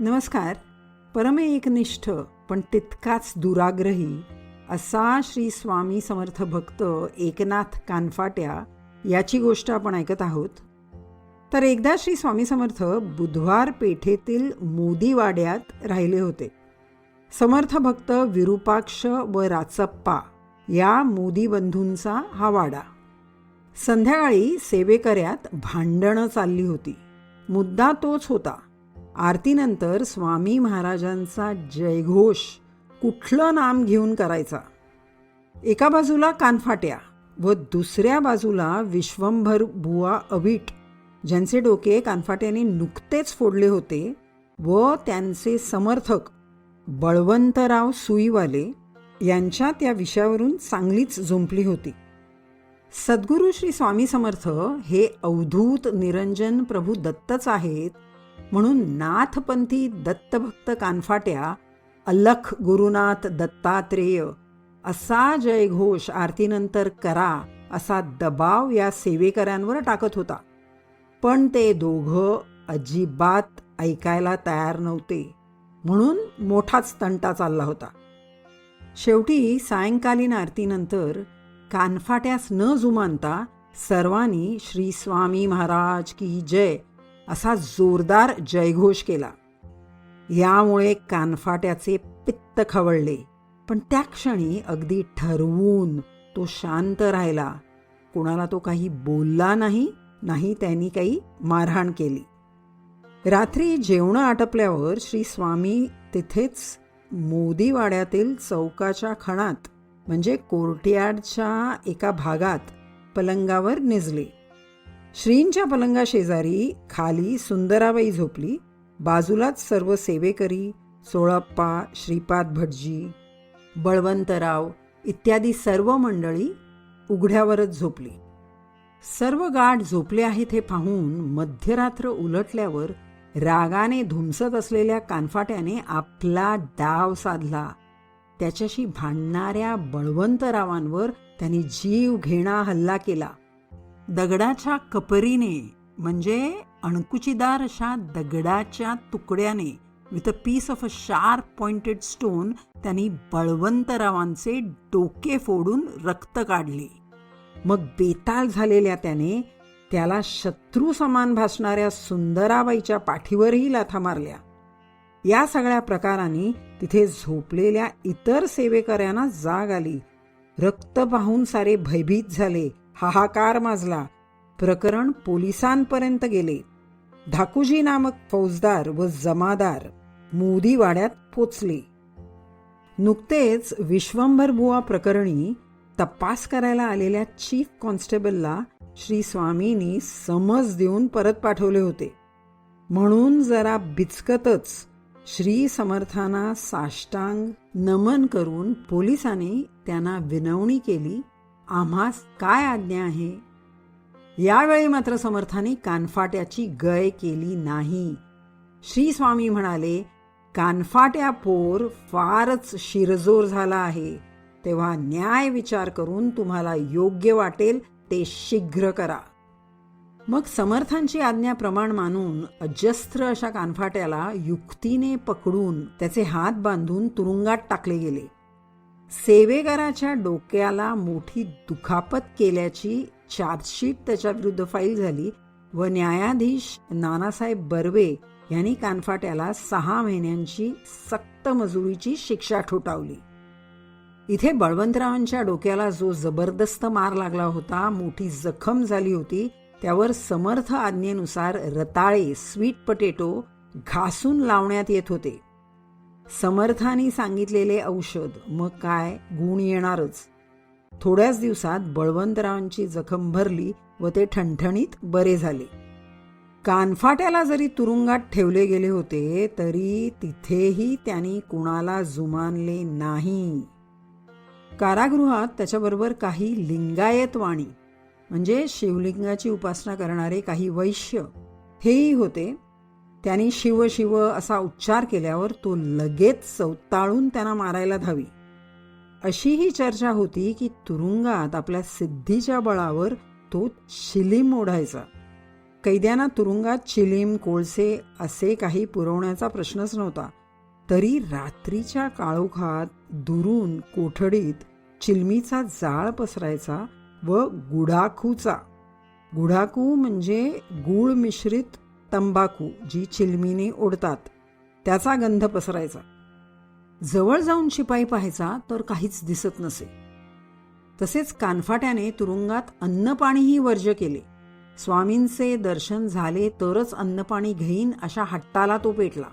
नमस्कार. परमे एकनिष्ठ पण तितकाच दुराग्रही असा श्री स्वामी समर्थ भक्त एकनाथ कानफाट्या याची गोष्ट आपण ऐकत आहोत. तर एकदा श्री स्वामी समर्थ बुधवार पेठेतील मोदीवाड्यात राहिले होते. समर्थ भक्त विरूपाक्ष व राचप्पा या मोदी बंधूंचा हा वाडा. संध्याकाळी सेवेकऱ्यात भांडणं चालली होती. मुद्दा तोच होता, आरतीनंतर स्वामी महाराजांचा जयघोष कुठलं नाम घेऊन करायचा. एका बाजूला कानफाट्या व दुसऱ्या बाजूला विश्वंभर बुवा अवीट, ज्यांचे डोके कानफाट्याने नुकतेच फोडले होते, व त्यांचे समर्थक बळवंतराव सुईवाले यांच्यात या विषयावरून चांगलीच जुंपली होती. सद्गुरू श्री स्वामी समर्थ हे अवधूत निरंजन प्रभू दत्तच आहेत म्हणून नाथपंथी दत्तभक्त कानफाट्या अलख गुरुनाथ दत्तात्रेय असा जयघोष आरतीनंतर करा असा दबाव या सेवेकऱ्यांवर टाकत होता. पण ते दोघं अजिबात ऐकायला तयार नव्हते, म्हणून मोठाच तंटा चालला होता. शेवटी सायंकालीन आरतीनंतर कानफाट्यास न जुमानता सर्वांनी श्री स्वामी महाराज की जय असा जोरदार जयघोष केला. यामुळे कानफाट्याचे पित्त खवळले, पण त्या क्षणी अगदी ठरवून तो शांत राहिला. कोणाला तो काही बोलला नाही त्यांनी काही मारहाण केली. रात्री जेवणं आटपल्यावर श्री स्वामी तिथेच मोदीवाड्यातील चौकाच्या खणात म्हणजे कोर्टयार्डच्या एका भागात पलंगावर निजले. श्रींच्या पलंगाशेजारी खाली सुंदराबाई झोपली. बाजूलाच सर्व सेवेकरी, सोळप्पा, श्रीपाद भटजी, बळवंतराव इत्यादी सर्व मंडळी उघड्यावरच झोपली. सर्व गाढ झोपले आहेत हे पाहून मध्यरात्र उलटल्यावर रागाने धुमसत असलेल्या कानफाट्याने आपला डाव साधला. त्याच्याशी भांडणाऱ्या बळवंतरावांवर त्यांनी जीव घेणा हल्ला केला. दगडाच्या कपरीने म्हणजे अणकुचीदार अशा दगडाच्या तुकड्याने with a piece of a sharp pointed stone त्यांनी बळवंतरावांचे डोके फोडून रक्त काढले. मग बेताल झालेल्या त्याला शत्रू समान भासणाऱ्या सुंदराबाईच्या पाठीवरही लाथा मारल्या. या सगळ्या प्रकारांनी तिथे झोपलेल्या इतर सेवेकऱ्यांना जाग आली. रक्त पाहून सारे भयभीत झाले. हाहाकार माजला. प्रकरण पोलिसांपर्यंत गेले. धाकूजी नामक फौजदार व जमादार मोदीवाड्यात पोचले. नुकतेच विश्वंभर बुवा प्रकरणी तपास करायला आलेल्या चीफ कॉन्स्टेबलला श्री स्वामींनी समज देऊन परत पाठवले होते. म्हणून जरा बिचकतच श्री समर्थांना साष्टांग नमन करून पोलिसांनी त्यांना विनवणी केली, आम्हास काय आज्ञा आहे. यावेळी मात्र समर्थांनी कानफाट्याची गय केली नाही. श्री स्वामी म्हणाले, कानफाट्या पोर फारच शिरजोर झाला आहे, तेव्हा न्याय विचार करून तुम्हाला योग्य वाटेल ते शीघ्र करा. मग समर्थांची आज्ञा प्रमाण मानून अजस्त्र अशा कानफाट्याला युक्तीने पकडून त्याचे हात बांधून तुरुंगात टाकले गेले. सेवेकराच्या डोक्याला मोठी दुखापत केल्याची चार्जशीट त्याच्या विरुद्ध फाईल झाली व न्यायाधीश नानासाहेब बर्वे यांनी कानफाट्याला 6 महिन्यांची सक्त मजुरीची शिक्षा ठोठावली. इथे बळवंतरावांच्या डोक्याला जो जबरदस्त मार लागला होता, मोठी जखम झाली होती, त्यावर समर्थ आज्ञेनुसार रताळे स्वीट पोटॅटो घासून लावण्यात येत होते. समर्थांनी सांगितलेले औषध मग काय गुण येणारच. थोड्याच दिवसात बळवंतरावांची जखम भरली व ते ठणठणीत बरे झाले. कानफाट्याला जरी तुरुंगात ठेवले गेले होते तरी तिथेही त्यांनी कुणाला जुमानले नाही. कारागृहात त्याच्याबरोबर काही लिंगायत वाणी म्हणजे शिवलिंगाची उपासना करणारे काही वैश्य हेही होते. त्यांनी शिव शिव असा उच्चार केल्यावर तो लगेच चवताळून त्यांना मारायला धावी. अशीही चर्चा होती की तुरुंगात आपल्या सिद्धीच्या बळावर तो शिलीम ओढायचा. कैद्यांना तुरुंगात चिलीम, कोळसे असे काही पुरवण्याचा प्रश्नच नव्हता. तरी रात्रीच्या काळोखात दुरून कोठडीत चिलमीचा जाळ पसरायचा व गुडाखू म्हणजे गूळ मिश्रित तंबाखू जी चिलमीने ओढतात त्याचा गंध पसरायचा. जवळ जाऊन शिपाई पाहायचा तर काहीच दिसत नसे. तसेच कानफाट्याने तुरुंगात अन्नपाणीही वर्ज्य केले. स्वामींचे दर्शन झाले तरच अन्नपाणी घेईन अशा हट्टाला तो पेटला.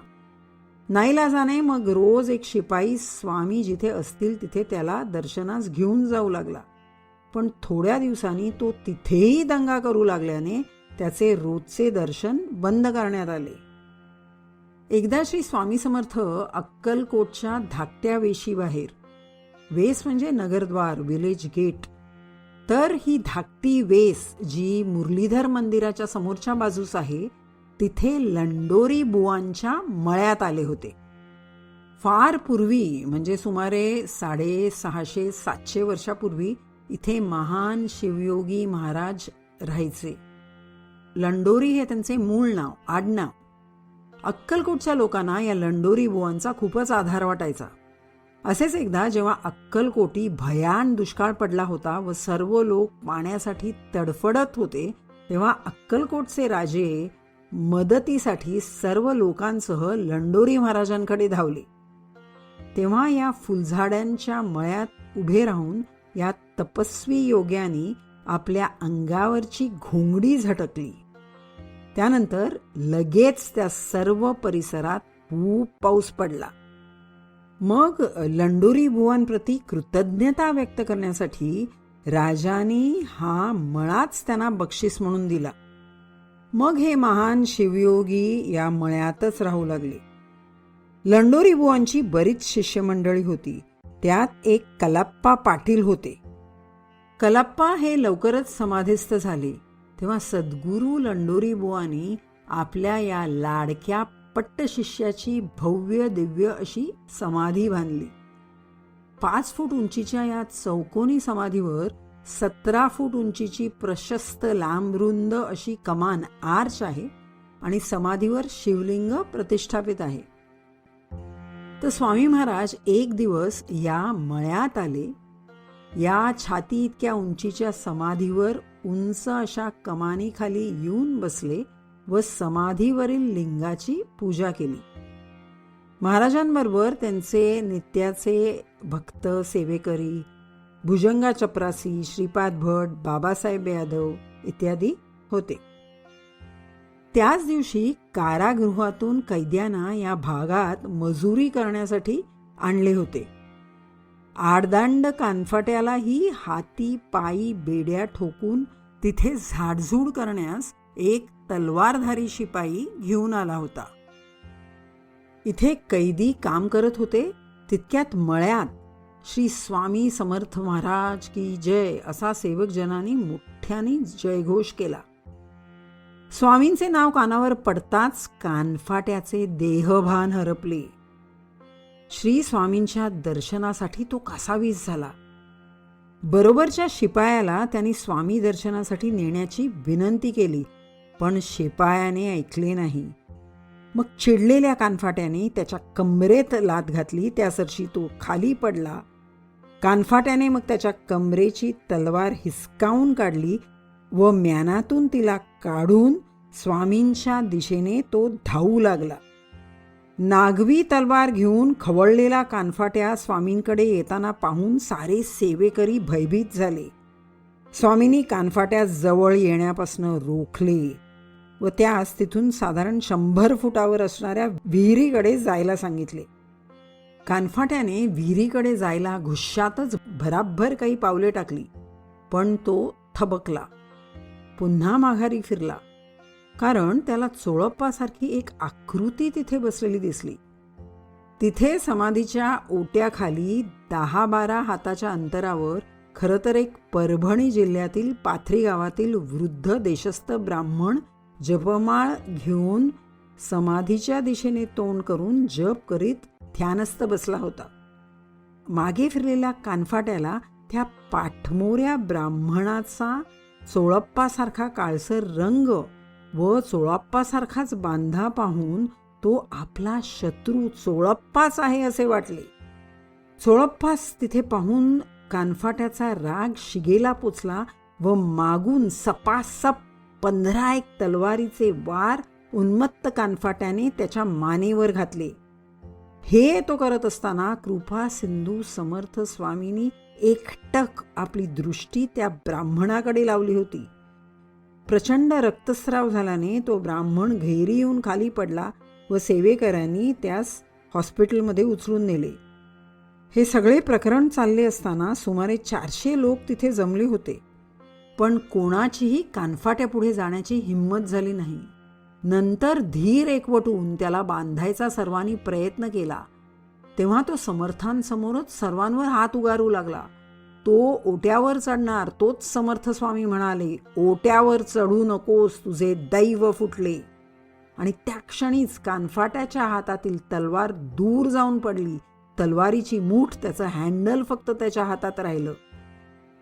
नाईलाजाने मग रोज एक शिपाई स्वामी जिथे असतील तिथे त्याला दर्शनास घेऊन जाऊ लागला. पण थोड्या दिवसांनी तो तिथेही दंगा करू लागल्याने त्याचे रोजचे दर्शन बंद करण्यात आले. एकदा श्री स्वामी समर्थ अक्कलकोटच्या धाकट्या वेशीबाहेर, वेस म्हणजे नगरद्वार, विलेज गेट, तर ही धाकटी वेस जी मुरलीधर मंदिराच्या समोरच्या बाजूस आहे तिथे लंडोरी बुवांच्या मळ्यात आले होते. फार पूर्वी म्हणजे सुमारे 650-700 वर्षापूर्वी इथे महान शिवयोगी महाराज राहायचे. लंडोरी हे त्यांचे मूळ नाव, आडनाव. अक्कलकोटच्या लोकांना या लंडोरी बुवांचा खूपच आधार वाटायचा. असेच एकदा जेव्हा अक्कलकोटी भयान दुष्काळ पडला होता व सर्व लोक पाण्यासाठी तडफडत होते तेव्हा अक्कलकोटचे राजे मदतीसाठी सर्व लोकांसह लंडोरी महाराजांकडे धावले. तेव्हा या फुलझाडांच्या मळ्यात उभे राहून या तपस्वी योग्यानी आपल्या अंगावरची घोंगडी झटकली. त्यानंतर लगेच त्या सर्व परिसरात खूप पाऊस पडला. मग लंडोरी बुवांप्रती कृतज्ञता व्यक्त करण्यासाठी राजांनी हा मळाच त्यांना बक्षीस म्हणून दिला. मग हे महान शिवयोगी या मळ्यातच राहू लागले. लंडोरी बुवांची बरीच शिष्यमंडळी होती. त्यात एक कलाप्पा पाटील होते. कलाप्पा हे लवकरच समाधिस्थ झाले. तेव्हा सद्गुरू लंडोरी बुवांनी आपल्या या लाडक्या पट्टशिष्याची भव्य दिव्य अशी समाधी बांधली. 5 फूट उंचीच्या या चौकोनी समाधीवर 17 फूट उंचीची प्रशस्त लांबरुंद अशी कमान आर्च आहे आणि समाधीवर शिवलिंग प्रतिष्ठापित आहे. तर स्वामी महाराज एक दिवस या मळ्यात आले. या छाती इतक्या उंचीच्या समाधीवर उंच अशा कमानीखाली येऊन बसले व समाधीवरील लिंगाची पूजा केली. महाराजांबरोबर त्यांचे नित्याचे भक्त सेवेकरी भुजंगा चपरासी, श्रीपाद भट, बाबासाहेब यादव इत्यादी होते. त्याच दिवशी कारागृहातून कैद्यांना या भागात मजुरी करण्यासाठी आणले होते. आडदांड कानफाट्यालाही हाती पायी बेड्या ठोकून तिथे झाडझूड करण्यास एक तलवारधारी शिपाई घेऊन आला होता. इथे कैदी काम करत होते. तितक्यात मळ्यात श्री स्वामी समर्थ महाराज की जय असा सेवकजनांनी मोठ्याने जयघोष केला. स्वामींचे नाव कानावर पडताच कानफाट्याचे देहभान हरपले. श्री स्वामींच्या दर्शनासाठी तो कासावीस झाला. बरोबरच्या शिपायाला त्यांनी स्वामी दर्शनासाठी नेण्याची विनंती केली, पण शिपायाने ऐकले नाही. मग चिडलेल्या कानफाट्याने त्याच्या कमरेत लाथ घातली. त्यासरशी तो खाली पडला. कानफाट्याने मग त्याच्या कमरेची तलवार हिसकावून काढली व म्यानातून तिला काढून स्वामींच्या दिशेने तो धावू लागला. नागवी तलवार घेऊन खवळलेला कानफाट्या स्वामींकडे येताना पाहून सारे सेवेकरी भयभीत झाले. स्वामींनी कानफाट्या जवळ येण्यापासून रोखले व त्यास तिथून साधारण 100 फुटावर असणाऱ्या विहिरीकडे जायला सांगितले. कानफाट्याने विहिरीकडे जायला घुश्यातच भराभर काही पावले टाकली, पण तो थबकला. पुन्हा माघारी फिरला, कारण त्याला चोळप्पासारखी एक आकृती तिथे बसलेली दिसली. तिथे समाधीच्या ओट्याखाली 10-12 हाताच्या अंतरावर खरं तर एक परभणी जिल्ह्यातील पाथरी गावातील वृद्ध देशस्थ ब्राह्मण जपमाळ घेऊन समाधीच्या दिशेने तोंड करून जप करीत ध्यानस्थ बसला होता. मागे फिरलेल्या कानफाट्याला त्या पाठमोऱ्या ब्राह्मणाचा चोळप्पासारखा काळसर रंग व चोळाप्पासारखाच बांधा पाहून तो आपला शत्रू चोळप्पाच आहे असे वाटले. चोळप्पास तिथे पाहून कानफाट्याचा राग शिगेला पोचला व मागून सपासप 15 तलवारीचे वार उन्मत्त कानफाट्याने त्याच्या मानेवर घातले. हे तो करत असताना कृपा सिंधू समर्थ स्वामींनी एकटक आपली दृष्टी त्या ब्राह्मणाकडे लावली होती. प्रचंड रक्तस्राव झाल्याने तो ब्राह्मण घैरी येऊन खाली पडला व सेवेकऱ्यांनी त्यास हॉस्पिटलमध्ये उचलून नेले. हे सगळे प्रकरण चालले असताना सुमारे 400 लोक तिथे जमले होते, पण कोणाचीही कानफाट्यापुढे जाण्याची हिंमत झाली नाही. नंतर धीर एकवटून त्याला बांधायचा सर्वांनी प्रयत्न केला, तेव्हा तो समर्थांसमोरच सर्वांवर हात उगारू लागला. तो ओट्यावर चढणार तोच समर्थ स्वामी म्हणाले, ओट्यावर चढू नकोस, तुझे दैव फुटले. आणि त्या क्षणीच कानफाट्याच्या हातातील तलवार दूर जाऊन पडली. तलवारीची मूठ, त्याचं हँडल फक्त त्याच्या हातात राहिलं.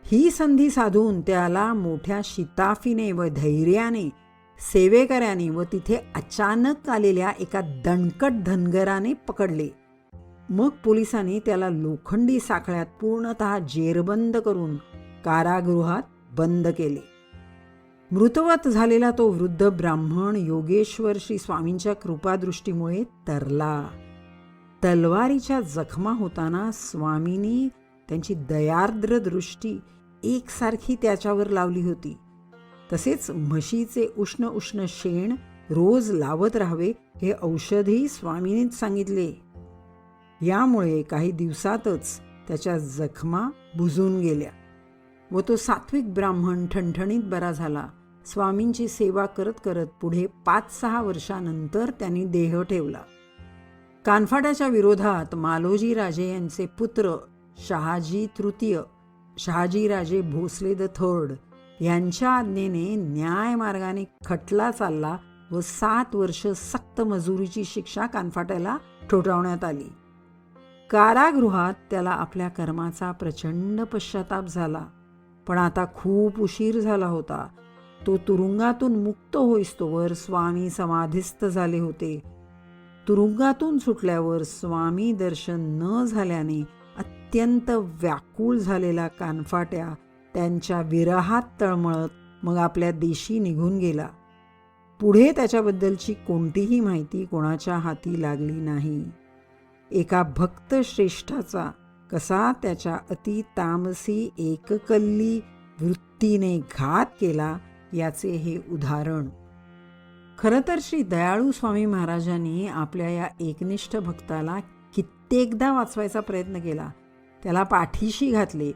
ही संधी साधून त्याला मोठ्या शिताफीने व धैर्याने सेवेकऱ्याने व तिथे अचानक आलेल्या एका दणकट धनगराने पकडले. मग पोलिसांनी त्याला लोखंडी साखळ्यात पूर्णतः जेरबंद करून कारागृहात बंद केले. मृतवत झालेला तो वृद्ध ब्राह्मण योगेश्वर श्री स्वामींच्या कृपादृष्टीमुळे तरला. तलवारीच्या जखमा होताना स्वामींनी त्यांची दयार्द्र दृष्टी एकसारखी त्याच्यावर लावली होती. तसेच म्हशीचे उष्ण उष्ण शेण रोज लावत राहावे हे औषधही स्वामींनीच सांगितले. यामुळे काही दिवसातच त्याच्या जखमा बुजून गेल्या व तो सात्विक ब्राह्मण ठणठणीत बरा झाला. स्वामींची सेवा करत करत पुढे 5-6 वर्षानंतर त्यांनी देह ठेवला. कानफाट्याच्या विरोधात मालोजी राजे यांचे पुत्र शहाजी तृतीय, शहाजीराजे भोसले III यांच्या आज्ञेने न्यायमार्गाने खटला चालला व 7 वर्ष सक्त मजुरीची शिक्षा कानफाट्याला ठोठावण्यात आली. कारागृहात त्याला आपल्या कर्माचा प्रचंड पश्चाताप झाला, पण आता खूप उशीर झाला होता. तो तुरुंगातून मुक्त होईस्तोवर स्वामी समाधिस्थ झाले होते. तुरुंगातून सुटल्यावर स्वामी दर्शन न झाल्याने अत्यंत व्याकुळ झालेला कानफाट्या त्यांच्या विरहात तळमळत मग आपल्या देशी निघून गेला. पुढे त्याच्याबद्दलची कोणतीही माहिती कोणाच्या हाती लागली नाही. एका भक्त श्रेष्ठाचा कसा त्याच्या अति तामसी एककल्ली वृत्तीने घात केला याचे हे उदाहरण. खरं तर श्री दयाळू स्वामी महाराजांनी आपल्या या एकनिष्ठ भक्ताला कित्येकदा वाचवायचा प्रयत्न केला, त्याला पाठीशी घातले,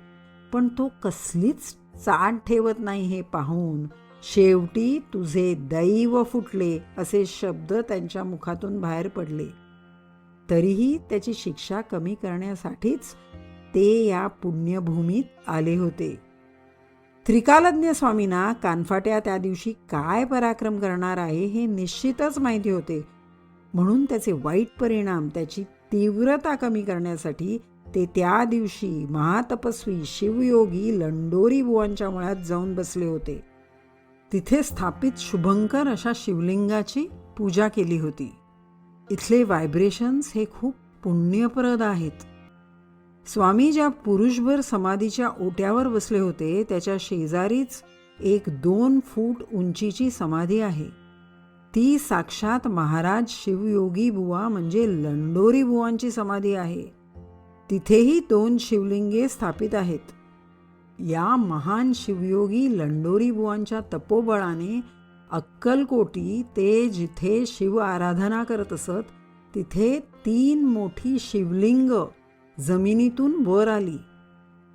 पण तो कसलीच चाट ठेवत नाही हे पाहून शेवटी तुझे दैव फुटले असे शब्द त्यांच्या मुखातून बाहेर पडले. तरीही त्याची शिक्षा कमी करण्यासाठीच ते या पुण्यभूमीत आले होते. त्रिकालज्ञ स्वामींना कानफाट्या त्या दिवशी काय पराक्रम करणार आहे हे निश्चितच माहिती होते, म्हणून त्याचे वाईट परिणाम, त्याची तीव्रता कमी करण्यासाठी ते त्या दिवशी महातपस्वी शिवयोगी लंडोरी बुवांच्या मळ्यात जाऊन बसले होते. तिथे स्थापित शुभंकर अशा शिवलिंगाची पूजा केली होती. इथले व्हायब्रेशन्स हे खूप पुण्यप्रद आहेत. स्वामी ज्या पुरुषभर समाधीच्या ओट्यावर बसले होते त्याच्या शेजारीच एक 2 फूट उंचीची समाधी आहे. ती साक्षात महाराज शिवयोगी बुवा म्हणजे लंडोरी बुवांची समाधी आहे. तिथेही 2 शिवलिंगे स्थापित आहेत. या महान शिवयोगी लंडोरी बुवांच्या तपोबळाने अक्कलकोटी ते जिथे शिव आराधना करत असत तिथे 3 मोठी शिवलिंग जमिनीतून वर आली.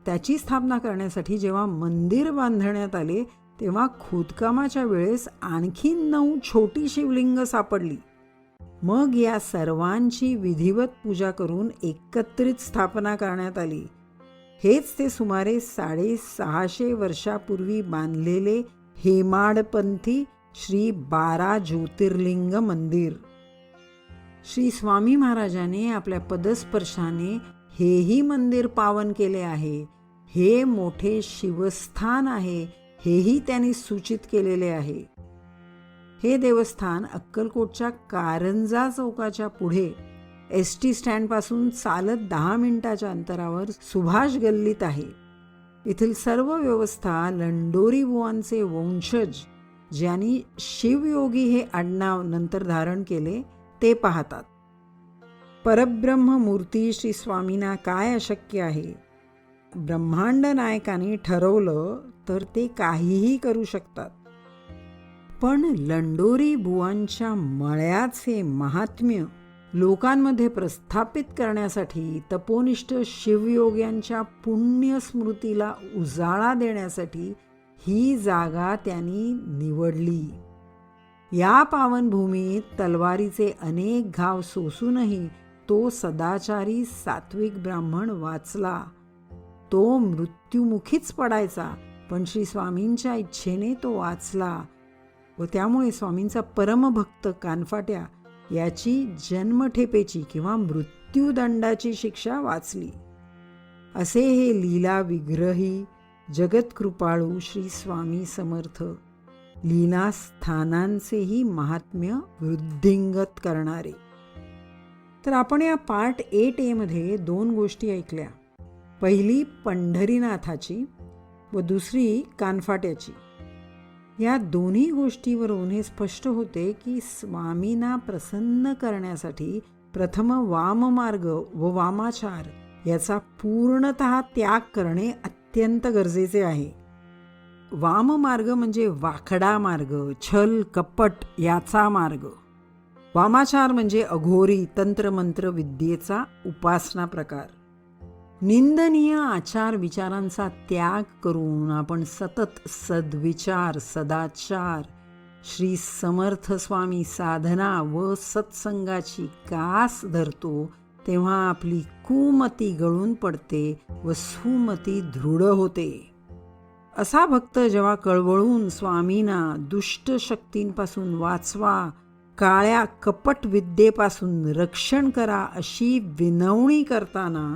त्याची स्थापना करण्यासाठी जेव्हा मंदिर बांधण्यात आले तेव्हा खोदकामाच्या वेळेस आणखी 9 छोटी शिवलिंग सापडली. मग या सर्वांची विधिवत पूजा करून एकत्रित स्थापना करण्यात आली. हेच ते सुमारे 650 वर्षापूर्वी बांधलेले हेमाडपंथी श्री 12 ज्योतिर्लिंग मंदिर. श्री स्वामी महाराजांनी आपल्या पदस्पर्शाने हेही मंदिर पावन केले आहे. हे मोठे शिवस्थान आहे हेही त्यांनी सूचित केलेले आहे. हे देवस्थान अक्कलकोटच्या कारंजा चौकाच्या पुढे ST स्टँडपासून चालत 10 मिनिटाच्या अंतरावर सुभाष गल्लीत आहे. येथील सर्व व्यवस्था लंडोरी बुवांचे वंशज, ज्यांनी शिवयोगी हे आडनाव नंतर धारण केले, ते पाहतात. परब्रह्म मूर्ती श्री स्वामींना काय अशक्य आहे? ब्रह्मांड नायकाने ठरवलं तर ते काहीही करू शकतात. पण लंडोरी बुवांच्या मळ्याचे महात्म्य लोकांमध्ये प्रस्थापित करण्यासाठी, तपोनिष्ठ शिवयोग्यांच्या पुण्य स्मृतीला उजाळा देण्यासाठी ही जागा त्यांनी निवडली. या पावनभूमीत तलवारीचे अनेक घाव सोसूनही तो सदाचारी सात्विक ब्राह्मण वाचला. तो मृत्युमुखीच पडायचा, पण श्री स्वामींच्या इच्छेने तो वाचला व त्यामुळे स्वामींचा परमभक्त कानफाट्या याची जन्मठेपेची किंवा मृत्यूदंडाची शिक्षा वाचली. असे हे लीला विग्रही जगत्कृपाळू श्री स्वामी समर्थ, लीला स्थानांचेही महात्म्य वृद्धिंगत करणारे. तर आपण या पार्ट 8A मध्ये 2 गोष्टी ऐकल्या. पहिली पंढरीनाथाची व दुसरी कानफाट्याची. या दोन्ही गोष्टीवरून हे स्पष्ट होते की स्वामींना प्रसन्न करण्यासाठी प्रथम वाममार्ग व वामाचार याचा पूर्णतः त्याग करणे अत्यंत गरजेचे आहे. वाममार्ग म्हणजे वाकडा मार्ग, छल कपट याचा मार्ग. वामाचार म्हणजे अघोरी तंत्रमंत्र विद्येचा उपासना प्रकार. निंदनीय आचार विचारांचा त्याग करून आपण सतत सद्विचार, सदाचार, श्री समर्थ स्वामी साधना व सत्संगाची कास धरतो, तेव्हा आपली कुमती गळून पडते व सुमती दृढ होते. असा भक्त जेव्हा कळवळून स्वामींना दुष्ट शक्तींपासून वाचवा, काळ्या कपट विद्येपासून रक्षण करा अशी विनवणी करताना,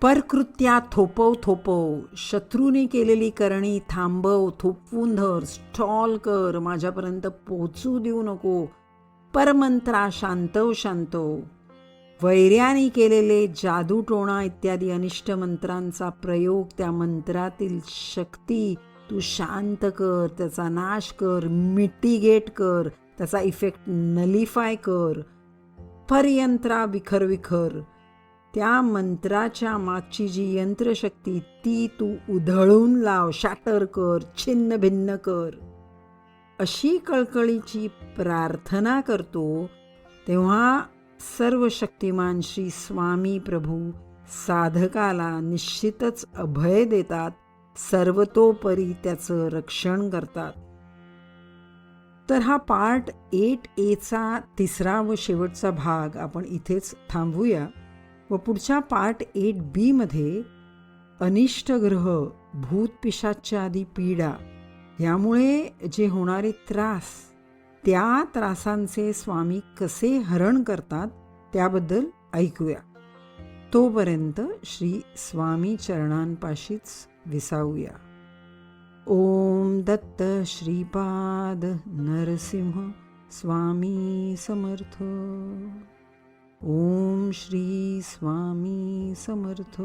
परकृत्या थोपव, शत्रूने केलेली करणी थांबव, थोपवून धर, स्टॉल कर, माझ्यापर्यंत पोचू देऊ नको, परमंत्रा शांतव, वैर्याने केलेले जादूटोणा इत्यादी अनिष्ट मंत्रांचा प्रयोग, त्या मंत्रातील शक्ती तू शांत कर, त्याचा नाश कर, मिटिगेट कर, त्याचा इफेक्ट नलिफाय कर. परयंत्रा विखर, त्या मंत्राच्या मागची जी यंत्रशक्ती ती तू उधळून लाव, शॅटर कर, छिन्न भिन्न कर. अशी कळकळीची प्रार्थना करतो, तेव्हा सर्व शक्तिमान श्री स्वामी प्रभू साधकाला निश्चितच अभय देतात, सर्वतोपरी त्याचं रक्षण करतात. तर हा पार्ट 8A तिसरा व शेवटचा भाग आपण इथेच थांबवूया व पुढच्या पार्ट 8B मध्ये अनिष्ट ग्रह, भूतपिशाच्या आदी पीडा यामुळे जे होणारे त्रास, त्या त्रासांचे स्वामी कसे हरण करतात त्याबद्दल ऐकूया. तोपर्यंत श्री स्वामी चरणांपाशीच विसावूया. ओम दत्त श्रीपाद नरसिंह स्वामी समर्थ. ओम श्री स्वामी समर्थ.